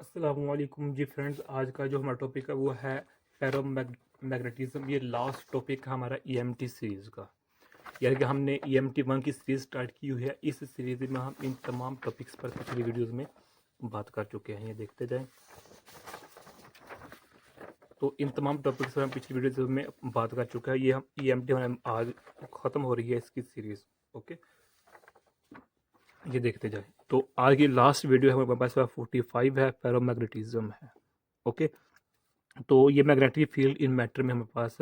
अस्सलामुअलैकुम जी फ्रेंड्स। आज का जो हमारा टॉपिक है वो है पैरामैग्नेटिज्म। ये लास्ट टॉपिक है हमारा ईएमटी सीरीज़ का। यानी कि हमने ईएमटी 1 की सीरीज़ स्टार्ट की हुई है। इस सीरीज़ में हम इन तमाम टॉपिक्स पर पिछली वीडियोस में बात कर चुके हैं। ये देखते जाएं। तो इन तमाम टॉपिक्स पर हम पिछली वीडियोस में बात कर चुके हैं। ये हम ईएमटी हमारे आज ख़त्म हो रही है इसकी सीरीज़। ओके, ये देखते जाए। तो आज की लास्ट वीडियो है हमारे पास 45 है, पैरामैग्नेटिज्म है। ओके, तो ये मैग्नेटिक फील्ड इन मैटर में हमारे पास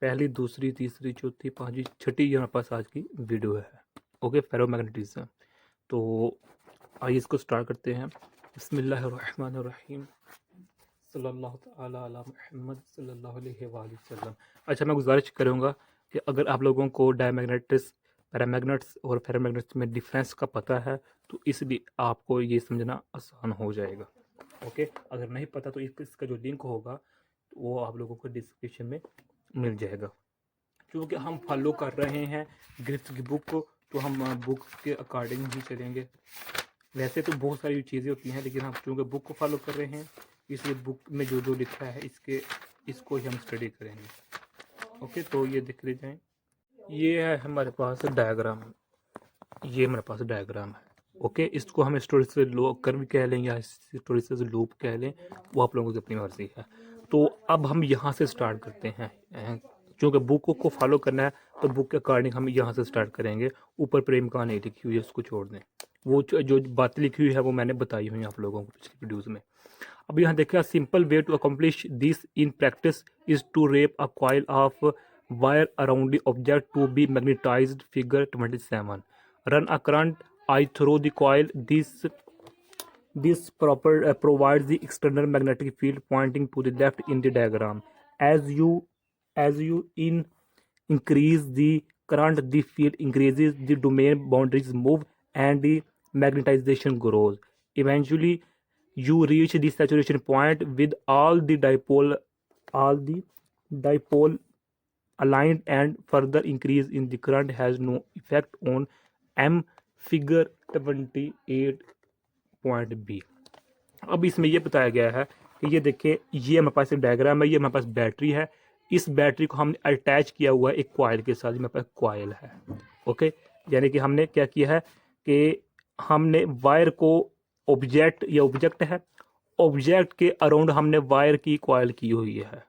पहली, दूसरी, तीसरी, चौथी, पांचवी, छठी ये हमारे पास आज की वीडियो है। Okay, ferromagnetism. तो आइए इसको स्टार्ट करते हैं। बिस्मिल्लाहिर्रहमानिर्रहीम, सल्लल्लाहु तआला अला मुहम्मद सल्लल्लाहु अलैहि वसल्लम। अच्छा, मैं गुजारिश करूँगा कि अगर आप लोगों को डायमैग्नेटिस, पैरामैग्नेट्स और फेरोमैग्नेट्स में डिफरेंस का पता है तो इसलिए आपको ये समझना आसान हो जाएगा। ओके, अगर नहीं पता तो इसका जो लिंक होगा वो आप लोगों को डिस्क्रिप्शन में मिल जाएगा। क्योंकि हम फॉलो कर रहे हैं ग्रिफ्थ की बुक को, तो हम बुक के अकॉर्डिंग ही चलेंगे। वैसे तो बहुत सारी चीज़ें होती हैं, लेकिन हम चूँकि बुक को फॉलो कर रहे हैं इसलिए बुक में जो जो लिखा है इसको ही हम स्टडी करेंगे। ओके, तो ये देख लीजिए। ये है हमारे पास डायग्राम। ये हमारे पास डायग्राम है। ओके, इसको हम स्टोरी से लो कर्व कह लें या स्टोरी से लूप कह लें, वो आप लोगों की अपनी मर्जी है। तो अब हम यहाँ से स्टार्ट करते हैं। क्योंकि बुक को फॉलो करना है तो बुक के अकॉर्डिंग हम यहाँ से स्टार्ट करेंगे। ऊपर प्रेम कहानी लिखी हुई है उसको छोड़ दें। वो जो बातें लिखी हुई है वो मैंने बताई हुई है आप लोगों को पिछली वीडियोज़ में। अब यहाँ देखिए, simple way to accomplish this in practice is to wrap a coil of wire around the object to be magnetized, figure 27। Run a current I through the coil. This provides the external magnetic field pointing to the left in the diagram. As you increase the current, the field increases, the domain boundaries move, and the magnetization grows. Eventually, you reach the saturation point with all the dipole aligned, and further increase in the current has no effect on M figure 28.b। अब इसमें यह बताया गया है कि ये देखिए, ये हमारे पास एक डायग्राम है, ये हमारे पास बैटरी है। इस बैटरी को हमने अटैच किया हुआ है एक कॉइल के साथ। हमारे पास कॉइल है। ओके, यानी कि हमने क्या किया है कि हमने वायर को ऑब्जेक्ट है, ऑब्जेक्ट के अराउंड हमने वायर की कॉइल की हुई है।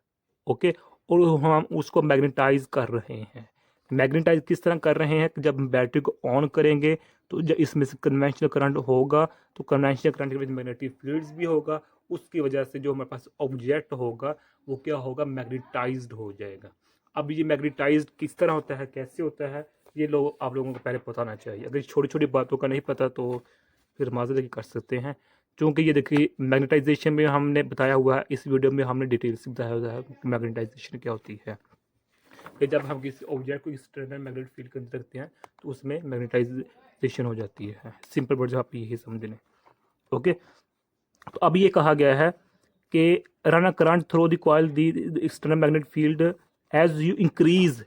ओके, और हम उसको मैग्नेटाइज कर रहे हैं। मैग्नेटाइज किस तरह कर रहे हैं कि जब हम बैटरी को ऑन करेंगे तो जब इसमें से कन्वेंशनल करंट होगा तो कन्वेंशनल करंट के बीच मैग्नेटिक फील्ड्स भी होगा। उसकी वजह से जो हमारे पास ऑब्जेक्ट होगा वो क्या होगा, मैग्नेटाइज्ड हो जाएगा। अब ये मैग्नेटाइज्ड किस तरह होता है, कैसे होता है, ये लोग आप लोगों को पहले बताना चाहिए। अगर छोटी छोटी बातों का नहीं पता तो फिर माजरत कर सकते हैं। क्योंकि ये देखिए, मैग्नेटाइजेशन में हमने बताया हुआ है, इस वीडियो में हमने डिटेल से बताया हुआ है कि मैग्नेटाइजेशन क्या होती है। कि जब हम किसी ऑब्जेक्ट को एक्सटर्नल मैग्नेटिक फील्ड के अंदर रखते हैं तो उसमें मैग्नेटाइजेशन हो जाती है। सिंपल वर्ड आप यही समझ लें। ओके, तो अब ये कहा गया है कि run a current through the coil the external magnetic field as you increase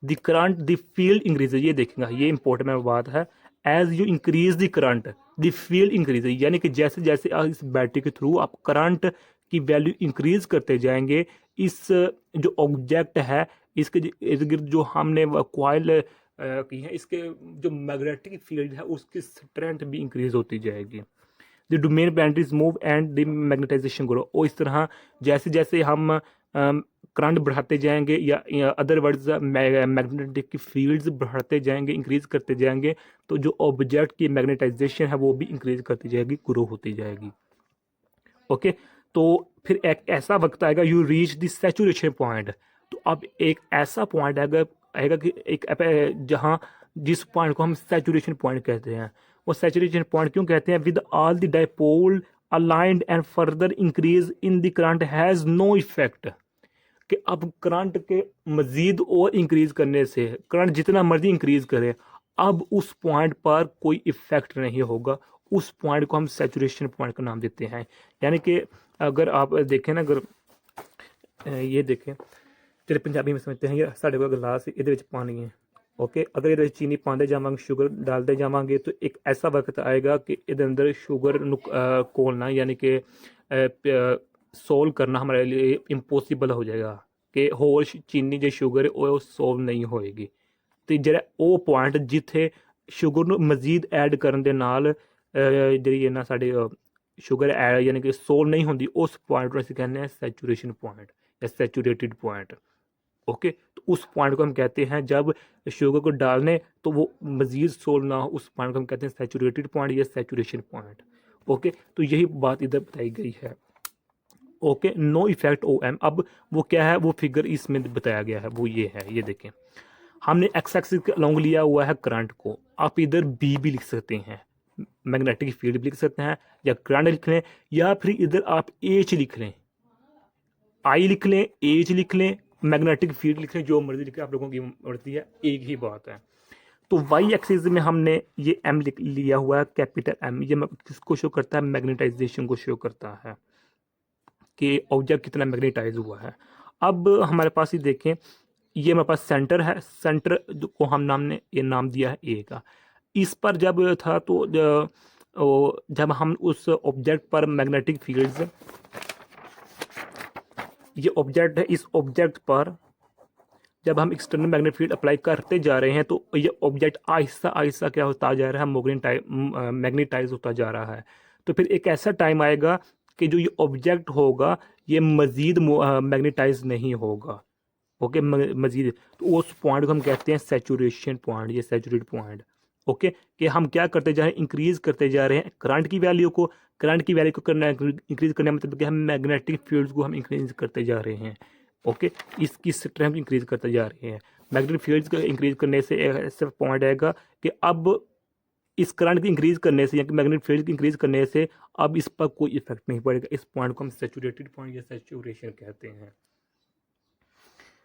the current the field increase. ये देखेंगे, ये इंपॉर्टेंट बात है। As you increase the current the field increase, यानी कि जैसे जैसे इस बैटरी के थ्रू आप करंट की वैल्यू इंक्रीज करते जाएंगे, इस जो ऑब्जेक्ट है इसके इर्द गिर्द जो हमने कॉइल की है, इसके जो मैग्नेटिक फील्ड है उसकी स्ट्रेंथ भी इंक्रीज होती जाएगी। The domain boundaries move and the magnetization grow. और इस तरह जैसे जैसे हम करंट बढ़ाते जाएंगे या अदर वर्ड्स मैग्नेटिक की फील्ड्स बढ़ाते जाएंगे, इंक्रीज करते जाएंगे, तो जो ऑब्जेक्ट की मैग्नेटाइजेशन है वो भी इंक्रीज करती जाएगी, ग्रो होती जाएगी। ओके, तो फिर एक ऐसा वक्त आएगा, you reach the saturation point. तो अब एक ऐसा पॉइंट आएगा कि एक जहाँ जिस पॉइंट को हम सैचुरेशन पॉइंट कहते हैं। वो सैचुरेशन पॉइंट क्यों कहते हैं? With all the dipole aligned and further increase in the current has no effect. कि अब करंट के मजीद और इंक्रीज करने से, करंट जितना मर्जी इंक्रीज करे, अब उस पॉइंट पर कोई इफेक्ट नहीं होगा। उस पॉइंट को हम सैचुरेशन पॉइंट का नाम देते हैं। यानी कि अगर आप देखें ना, अगर ये देखें, चलिए पंजाबी में समझते हैं। ये साढ़े को गिलास ये पानी है। ओके, अगर ये चीनी पाते जावांगे, शुगर डालते जावांगे, तो एक ऐसा वक्त आएगा कि ये अंदर शुगर घोलना, यानी कि सोल्व करना हमारे लिए इम्पॉसिबल हो जाएगा कि होर चीनी जो शुगर है वो सोल्व नहीं होएगी। ਤੇ ਜਿਹੜਾ ਉਹ ਪੁਆਇੰਟ ਜਿੱਥੇ ਸ਼ੂਗਰ ਨੂੰ ਮਜ਼ੀਦ ਐਡ ਕਰਨ ਦੇ ਨਾਲ ਜਿਹੜੀ ਇਹਨਾਂ ਸਾਡੇ ਸ਼ੂਗਰ ਐਡ ਯਾਨੀ ਕਿ ਸੋਲ ਨਹੀਂ ਹੁੰਦੀ, ਉਸ पॉइंट को ਅਸੀਂ कहते हैं सैचुरेशन पॉइंट या सैचुरेटेड पॉइंट। ओके, तो उस पॉइंट को हम कहते हैं जब शुगर को डालने तो वो मज़ीद सोल ना हो, उस पॉइंट को हम कहते हैं सैचुरेटेड पॉइंट या सैचुरेशन पॉइंट। ओके, तो यही बात इधर बताई गई है। Okay, no effect O M. अब वो क्या है, वो फिगर इसमें बताया गया है, वो ये है, ये देखें हमने एक्स एक्सिस के अलॉन्ग लिया हुआ है करंट को। आप इधर बी भी लिख सकते हैं, मैग्नेटिक फील्ड भी लिख सकते हैं, या करंट लिख लें, या फिर इधर आप एच लिख लें, आई लिख लें, एच लिख लें, मैग्नेटिक फील्ड लिख लें, जो मर्जी लिख लें, आप लोगों की मर्जी है, एक ही बात है। तो वाई एक्सिस में हमने ये एम लिख लिया हुआ है, कैपिटल एम। ये किसको शो करता है, मैग्नेटाइजेशन को शो करता है कि ऑब्जेक्ट कितना मैग्नेटाइज हुआ है। अब हमारे पास ही देखें, ये हमारे पास सेंटर है, सेंटर को हम ने ये नाम दिया है ए का। इस पर जब था तो जब हम उस ऑब्जेक्ट पर मैग्नेटिक फील्ड्स, ये ऑब्जेक्ट है, इस ऑब्जेक्ट पर जब हम एक्सटर्नल मैग्नेटिक फील्ड अप्लाई करते जा रहे हैं तो ये ऑब्जेक्ट आहिस्ता आहिस्ता क्या होता जा रहा है, मैग्नेटाइज होता जा रहा है। तो फिर एक ऐसा टाइम आएगा कि जो ये ऑब्जेक्ट होगा ये मज़ीद मैग्नेटाइज नहीं होगा। ओके, मजीद, तो उस पॉइंट को हम कहते हैं सैचुरेशन पॉइंट या सैचुरेटेड पॉइंट। ओके, कि हम क्या करते जा रहे हैं, इंक्रीज करते जा रहे हैं करंट की वैल्यू को। करंट की वैल्यू को करना, इंक्रीज करने का मतलब कि हम मैग्नेटिक फील्ड्स को हम इंक्रीज करते जा रहे हैं। ओके, इसकी स्ट्रेंथ इंक्रीज करते जा रहे हैं। मैग्नेटिक फील्ड्स को इंक्रीज करने से ऐसा पॉइंट आएगा कि अब इस करंट की इंक्रीज करने से या मैग्नेटिक फील्ड की इंक्रीज करने से अब इस पर कोई इफेक्ट नहीं पड़ेगा। इस पॉइंट को हम सैचुरेटेड पॉइंट या सैचुरेशन कहते हैं।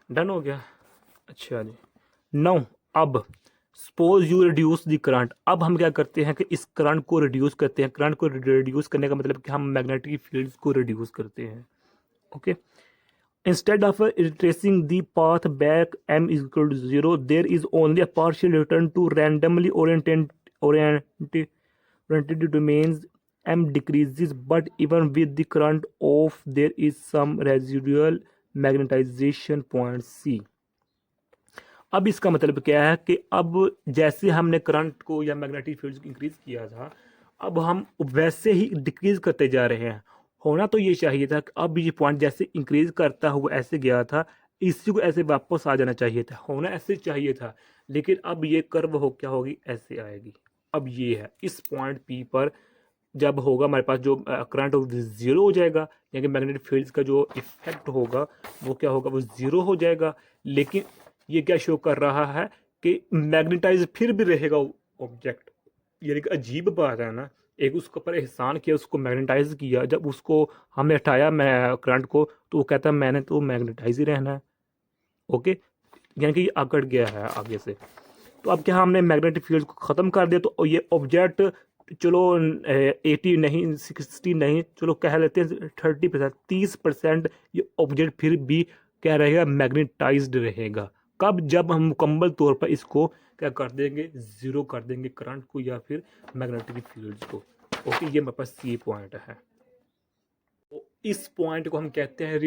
डन हो गया। अच्छा जी, नो अब suppose you reduce the current. अब हम क्या करते हैं कि इस करंट को रिड्यूस करते हैं। करंट को रिड्यूस करने का मतलब कि हम मैग्नेटिक फील्ड्स को रिड्यूस करते हैं। Okay, instead of tracing the path back m is equal to 0 there is only a partial return to randomly oriented domains। m decreases but even with the current off there is some residual magnetization point C. अब इसका मतलब क्या है कि अब जैसे हमने current को या मैग्नेटिक फील्ड को इंक्रीज किया था, अब हम वैसे ही डिक्रीज करते जा रहे हैं। होना तो ये चाहिए था कि अब ये पॉइंट जैसे इंक्रीज करता हुआ ऐसे गया था, इसी को ऐसे वापस आ जाना चाहिए था, होना ऐसे चाहिए था। लेकिन अब ये कर्व हो क्या होगी, ऐसे आएगी। अब ये है इस पॉइंट पी पर जब होगा हमारे पास जो करंट वो ज़ीरो हो जाएगा, यानी कि मैग्नेटिक फील्ड्स का जो इफेक्ट होगा वो क्या होगा, वो ज़ीरो हो जाएगा। लेकिन ये क्या शो कर रहा है कि मैग्नेटाइज फिर भी रहेगा ऑब्जेक्ट। यानी कि अजीब बात है ना, एक उसके ऊपर एहसान किया, उसको मैग्नेटाइज किया, जब उसको हमने हटाया मैं करंट को तो वो कहता है मैंने तो मैग्नेटाइज ही रहना है। ओके, यानी कि ये अकड़ गया है आगे से। तो अब क्या हमने मैग्नेटिक फील्ड को ख़त्म कर दिया, तो ये ऑब्जेक्ट चलो 80 नहीं 60 नहीं, चलो कह लेते हैं 30%, 30% ये ऑब्जेक्ट फिर भी क्या रहेगा, मैग्नेटाइज्ड रहेगा। कब, जब हम मुकम्मल तौर पर इसको क्या कर देंगे, ज़ीरो कर देंगे करंट को या फिर मैग्नेटिक फील्ड्स को। ओके, ये मेरे पास सी पॉइंट है। तो इस पॉइंट को हम कहते हैं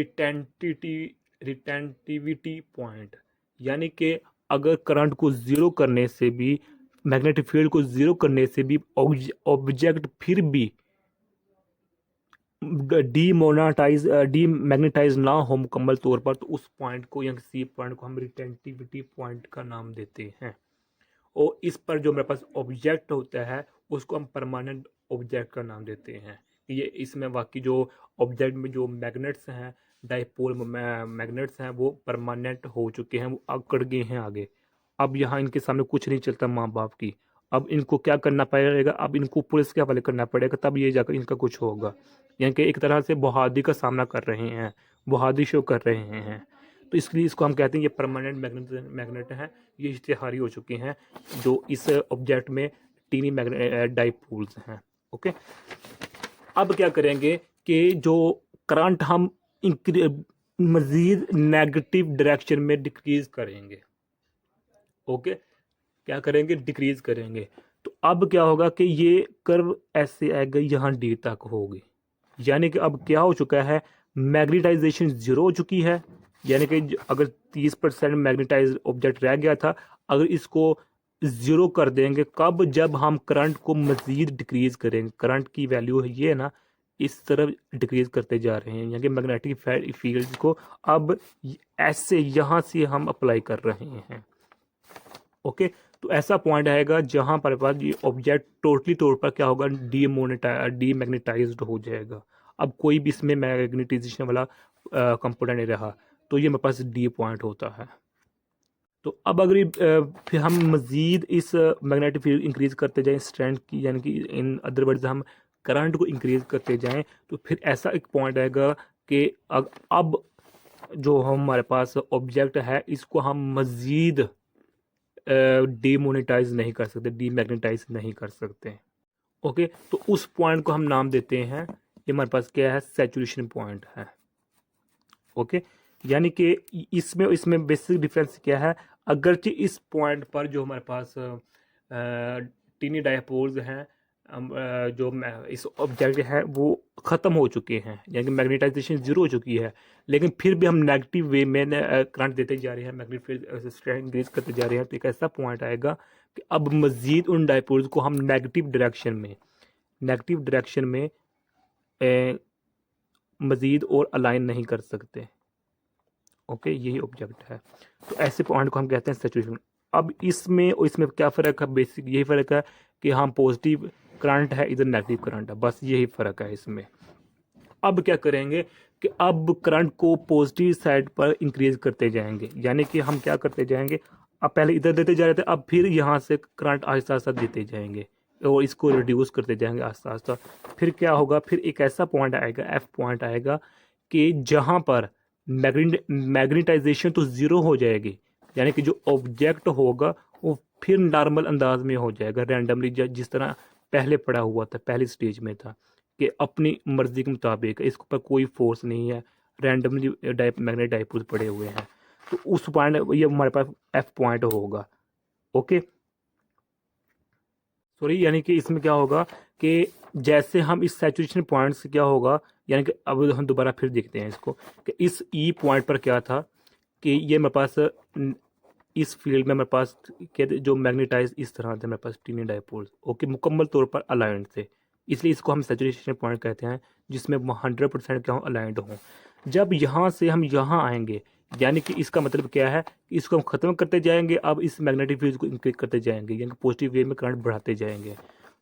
रिटेंटिविटी पॉइंट। यानी कि अगर करंट को ज़ीरो करने से भी, मैग्नेटिक फील्ड को ज़ीरो करने से भी ऑब्जेक्ट फिर भी डीमैग्नेटाइज ना हो मुकम्मल तौर पर, तो उस पॉइंट को या सी पॉइंट को हम रिटेंटिविटी पॉइंट का नाम देते हैं। और इस पर जो मेरे पास ऑब्जेक्ट होता है उसको हम परमानेंट ऑब्जेक्ट का नाम देते हैं। ये इसमें बाकी जो ऑब्जेक्ट में जो मैग्नेट्स हैं, डाइपोल मैग्नेट्स हैं, वो परमानेंट हो चुके हैं, वो अकड़ गए हैं आगे। अब यहाँ इनके सामने कुछ नहीं चलता माँ बाप की। अब इनको क्या करना पड़ेगा, अब इनको पुलिस के हवाले करना पड़ेगा, तब ये जाकर इनका कुछ होगा। यानी कि एक तरह से बहादी का सामना कर रहे हैं, बहादी शो कर रहे हैं। तो इसलिए इसको हम कहते हैं ये परमानेंट मैग्नेट हैं, ये इश्तिहारी हो चुके हैं जो इस ऑब्जेक्ट में टीनी डाइपोल्स हैं। ओके, अब क्या करेंगे कि जो करंट हम मज़ीद नेगेटिव डायरेक्शन में डिक्रीज करेंगे। ओके, क्या करेंगे, डिक्रीज करेंगे। तो अब क्या होगा कि ये कर्व ऐसे आएगा, यहाँ डी तक होगी। यानी कि अब क्या हो चुका है, मैग्नेटाइजेशन ज़ीरो हो चुकी है। यानी कि अगर 30% मैग्नेटाइज ऑब्जेक्ट रह गया था, अगर इसको ज़ीरो कर देंगे, कब, जब हम करंट को मज़ीद डिक्रीज़ करेंगे। करंट की वैल्यू है ये है ना, इस तरफ डिक्रीज़ करते जा रहे हैं, यानी कि मैग्नेटिक फील्ड को अब ऐसे यहाँ से हम अप्लाई कर रहे हैं। ओके, तो ऐसा पॉइंट आएगा जहां पर पास ये ऑब्जेक्ट टोटली तौर पर क्या होगा, डीमैग्नेटाइज्ड हो जाएगा। अब कोई भी इसमें मैग्नेटाइजेशन वाला कंपोनेंट नहीं रहा, तो ये मेरे पास डी पॉइंट होता है। तो अब अगर फिर हम मज़ीद इस मैग्नेटिक फील्ड इंक्रीज करते जाएं स्ट्रेंथ की, यानी कि इन अदर वर्ड्स हम करंट को इंक्रीज करते जाएं, तो फिर ऐसा एक पॉइंट आएगा कि अब जो हमारे पास ऑब्जेक्ट है इसको हम मज़ीद डीमोनेटाइज नहीं कर सकते, डीमैग्नेटाइज नहीं कर सकते। ओके, तो उस पॉइंट को हम नाम देते हैं, ये हमारे पास क्या है, सैचुरेशन पॉइंट है। ओके, यानी कि इसमें इसमें बेसिक डिफरेंस क्या है, अगरचे इस पॉइंट पर जो हमारे पास टीनी डायपोल्स हैं, जो इस ऑब्जेक्ट है वो ख़त्म हो चुके हैं, यानी कि मैग्नेटाइजेशन ज़ीरो हो चुकी है, लेकिन फिर भी हम नेगेटिव वे में करंट देते जा रहे हैं, मैग्नेटिक फील्ड स्ट्रेंथ इंक्रीज करते जा रहे हैं। तो एक ऐसा पॉइंट आएगा कि अब मज़ीद उन डायपोल्स को हम नेगेटिव डायरेक्शन में मज़ीद और अलाइन नहीं कर सकते। ओके, यही ऑब्जेक्ट है। तो ऐसे पॉइंट को हम कहते हैं सैचुरेशन। अब इसमें और इसमें क्या फ़र्क है, बेसिक यही फ़र्क है कि हम पॉजिटिव करंट है, इधर नेगेटिव करंट है, बस यही फ़र्क है इसमें। अब क्या करेंगे कि अब करंट को पॉजिटिव साइड पर इंक्रीज करते जाएंगे, यानी कि हम क्या करते जाएंगे, अब पहले इधर देते जा रहे थे, अब फिर यहाँ से करंट आहिस्ता आहिस्ता देते जाएंगे और इसको रिड्यूस करते जाएंगे आहिस्ता आहिस्ता। फिर क्या होगा, फिर एक ऐसा पॉइंट आएगा, एफ पॉइंट आएगा, कि जहाँ पर मैग्नेटाइजेशन तो ज़ीरो हो जाएगी, यानी कि जो ऑब्जेक्ट होगा वो फिर नॉर्मल अंदाज में हो जाएगा, रैंडमली जिस तरह पहले पड़ा हुआ था, पहली स्टेज में था, कि अपनी मर्जी के मुताबिक, इसके ऊपर कोई फोर्स नहीं है, रैंडमली मैग्नेट डाइपोल्स पड़े हुए हैं। तो उस पॉइंट, ये हमारे पास एफ पॉइंट होगा। ओके, सॉरी, यानी कि इसमें क्या होगा कि जैसे हम इस सैचुरेशन पॉइंट से क्या होगा, यानी कि अब हम दोबारा फिर देखते हैं इसको कि इस ई पॉइंट पर क्या था, कि ये मेरे पास इस फील्ड में मेरे पास कहते जो मैग्नेटाइज इस तरह थे मेरे पास टीनी डायपोल्स, ओके, मुकम्मल तौर पर अलाइंड थे, इसलिए इसको हम सैचुरेशन पॉइंट कहते हैं, जिसमें 100% क्या हो, अलाइंड हों। जब यहाँ से हम यहाँ आएंगे, यानी कि इसका मतलब क्या है कि इसको हम ख़त्म करते जाएंगे, अब इस मैग्नेटिक फील्ड को इंक्रीज करते जाएंगे, यानी कि पॉजिटिव वे में करंट बढ़ाते जाएंगे।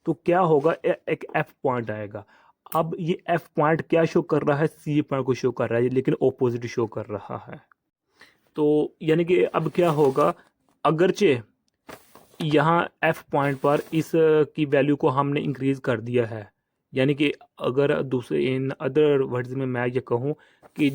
तो क्या होगा, एक एफ पॉइंट आएगा। अब ये एफ पॉइंट क्या शो कर रहा है, सी पॉइंट को शो कर रहा है, लेकिन ऑपोजिट शो कर रहा है। तो यानी कि अब क्या होगा, अगरचे यहाँ एफ पॉइंट पर इस की वैल्यू को हमने इंक्रीज कर दिया है, यानी कि अगर दूसरे इन अदर वर्ड्स में मैं ये कहूँ कि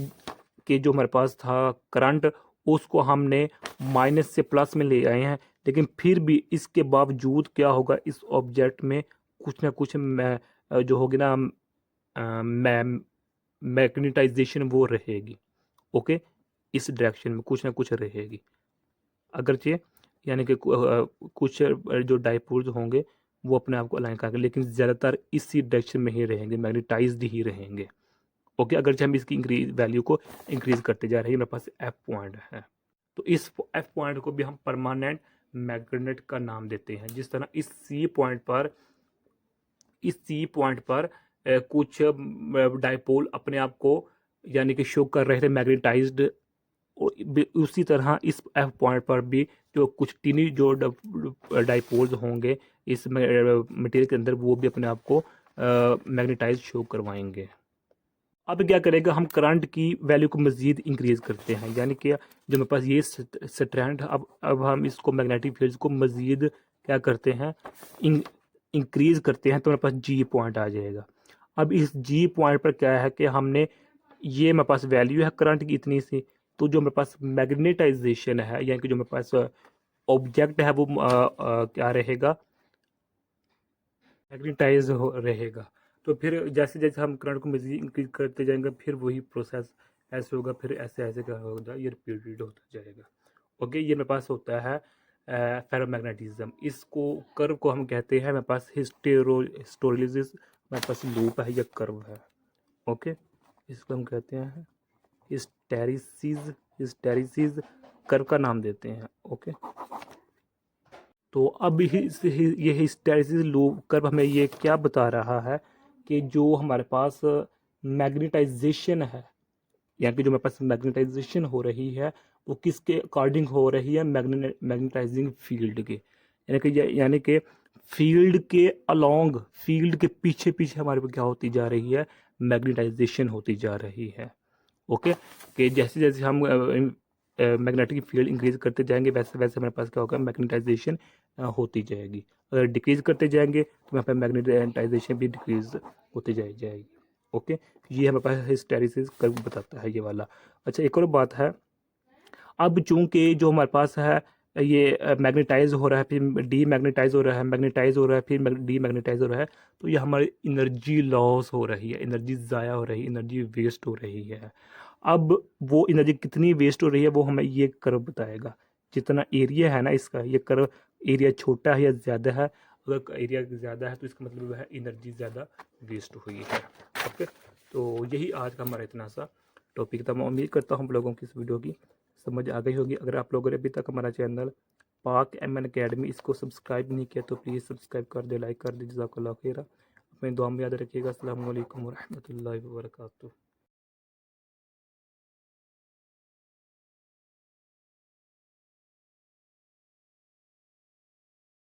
जो हमारे पास था करंट, उसको हमने माइनस से प्लस में ले आए हैं, लेकिन फिर भी इसके बावजूद क्या होगा, इस ऑब्जेक्ट में कुछ ना कुछ जो होगी ना मैग्नेटाइजेशन वो रहेगी। ओके, इस डायरेक्शन में कुछ ना कुछ रहेगी, अगरचे यानी कि कुछ जो डाइपोल्स होंगे वो अपने आप को अलाइन करेंगे, लेकिन ज़्यादातर इसी डायरेक्शन में ही रहेंगे, मैग्नेटाइज्ड ही रहेंगे। ओके, अगर हम इसकी इंक्रीज वैल्यू को इंक्रीज करते जा रहे हैं, मेरे पास एफ पॉइंट है, तो इस एफ पॉइंट को भी हम परमानेंट मैग्नेट का नाम देते हैं। जिस तरह इस सी पॉइंट पर कुछ डाइपोल अपने आप को यानी कि शो कर रहे थे मैग्नेटाइज्ड, उसी तरह इस एफ पॉइंट पर भी जो कुछ टीनी जो डाइपोल्स होंगे इस मटेरियल के अंदर, वो भी अपने आप को मैग्नेटाइज शो करवाएंगे। अब क्या करेगा, हम करंट की वैल्यू को मज़ीद इंक्रीज करते हैं, यानी कि जो मेरे पास ये स्ट्रैंड, अब हम इसको मैग्नेटिक फील्ड को मज़ीद क्या करते हैं, इंक्रीज करते हैं, तो मेरे पास जी पॉइंट आ जाएगा। अब इस जी पॉइंट पर क्या है कि हमने ये मेरे पास वैल्यू है करंट की इतनी सी, तो जो मेरे पास मैग्नेटाइजेशन है, यानी कि जो मेरे पास ऑब्जेक्ट है वो क्या रहेगा, मैग्नेटाइज रहेगा। तो फिर जैसे जैसे हम करंट को मज़ीद इंक्रीज करते जाएंगे, फिर वही प्रोसेस ऐसे होगा, फिर ऐसे ऐसे क्या होगा, ये रिपीटेड होता जाएगा। ओके, ये मेरे पास होता है फेरोमैग्नेटिज्म। इसको कर्व को हम कहते हैं, मेरे पास हिस्टोलिसिस, मेरे पास लूप है या कर्व है। ओके, इसको हम कहते हैं हिस्टैरिसीस, हिस्टैरिसीस कर्व का नाम देते हैं। ओके, तो अब ये हिस्टैरिसीस लूप कर्व हमें ये क्या बता रहा है कि जो हमारे पास मैग्नेटाइजेशन है, यानी कि जो हमारे पास मैग्नेटाइजेशन हो रही है वो किसके अकॉर्डिंग हो रही है, मैग्नेटाइजिंग फील्ड के, यानी कि फील्ड के अलोंग, फील्ड के पीछे पीछे हमारे पास क्या होती जा रही है, मैग्नेटाइजेशन होती जा रही है। ओके, कि जैसे जैसे हम मैग्नेटिक फील्ड इंक्रीज करते जाएंगे वैसे वैसे हमारे पास क्या होगा, मैग्नेटाइजेशन होती जाएगी। अगर डिक्रीज करते जाएंगे तो हमारे पास मैग्नेटाइजेशन भी डिक्रीज होती जाएगी। ओके, ये हमारे पास हिस्टैरिसीस कर्व बताता है ये वाला। अच्छा, एक और बात है, अब चूंकि जो हमारे पास है ये मैग्नेटाइज हो रहा है, फिर डी मैग्नेटाइज हो रहा है, मैग्नेटाइज हो रहा है, फिर डी मैग्नेटाइज हो रहा है, तो ये हमारी एनर्जी लॉस हो रही है, एनर्जी ज़ाया हो रही है, एनर्जी वेस्ट हो रही है। अब वो एनर्जी कितनी वेस्ट हो रही है वो हमें ये कर्व बताएगा। जितना एरिया है ना इसका, ये कर्व एरिया छोटा है या ज़्यादा है, अगर एरिया ज़्यादा है तो इसका मतलब है एनर्जी ज़्यादा वेस्ट हुई है। ओके, तो यही आज का हमारा इतना सा टॉपिक था। मैं उम्मीद करता हूँ आप लोगों की इस वीडियो की समझ आ गई होगी। अगर आप लोगों ने अभी तक हमारा चैनल पाक एम एन अकेडमी इसको सब्सक्राइब नहीं किया तो प्लीज़ सब्सक्राइब कर दे, लाइक कर दे। जज़ाकल्लाह खैरा। अपनी दुआ में याद रखिएगा। अस्सलाम वालेकुम व रहमतुल्लाहि व बरकातुहू।